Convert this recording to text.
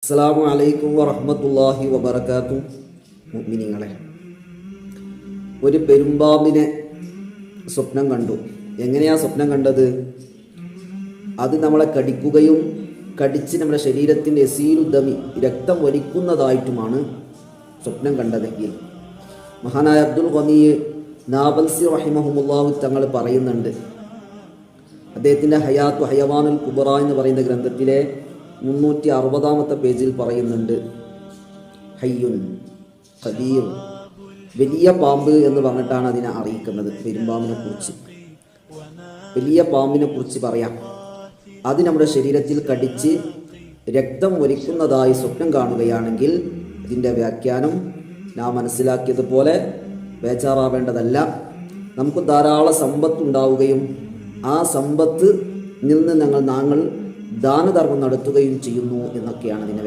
അസ്സലാമു അലൈക്കും വറഹ്മത്തുള്ളാഹി വബറകാതുഹു. മുഅ്മിനീങ്ങളെ, ഒരു പെരുമ്പാമ്പിനെ സ്വപ്നം കണ്ടു. എങ്ങനെയാ സ്വപ്നം കണ്ടത്? അത് നമ്മളെ കടിക്കുകയും കടിച്ച് നമ്മുടെ ശരീരത്തിൻ്റെ എസീലുദ്ദമി രക്തം വലിക്കുന്നതായിട്ടുമാണ് സ്വപ്നം കണ്ടതെങ്കിൽ മഹാനായ അബ്ദുൽ ഖനി നാബൽസി റഹിമഹുമുല്ലാഹു തങ്ങൾ പറയുന്നുണ്ട്. അദ്ദേഹത്തിൻ്റെ ഹയാത്തു ഹയവാനുൽ കുബറ എന്ന് പറയുന്ന ഗ്രന്ഥത്തിലെ 360-ാമത്തെ പേജിൽ പറയുന്നുണ്ട്, ഹയ്യുൻ ഖദീർ, വലിയ പാമ്പ് എന്ന് പറഞ്ഞിട്ടാണ് അതിനെ അറിയിക്കുന്നത്. പെരുമ്പാമ്പിനെ കുറിച്ച്, വലിയ പാമ്പിനെ കുറിച്ച് പറയാം. അത് നമ്മുടെ ശരീരത്തിൽ കടിച്ച് രക്തം ഒലിക്കുന്നതായി സ്വപ്നം കാണുകയാണെങ്കിൽ ഇതിൻ്റെ വ്യാഖ്യാനം നാം മനസ്സിലാക്കിയതുപോലെ ബേജാറാവേണ്ടതല്ല. നമുക്ക് ധാരാളം സമ്പത്ത് ഉണ്ടാവുകയും ആ സമ്പത്ത് നിന്ന് ഞങ്ങൾ ദാനധർമ്മം നടത്തുകയും ചെയ്യുന്നു എന്നൊക്കെയാണ് അതിൻ്റെ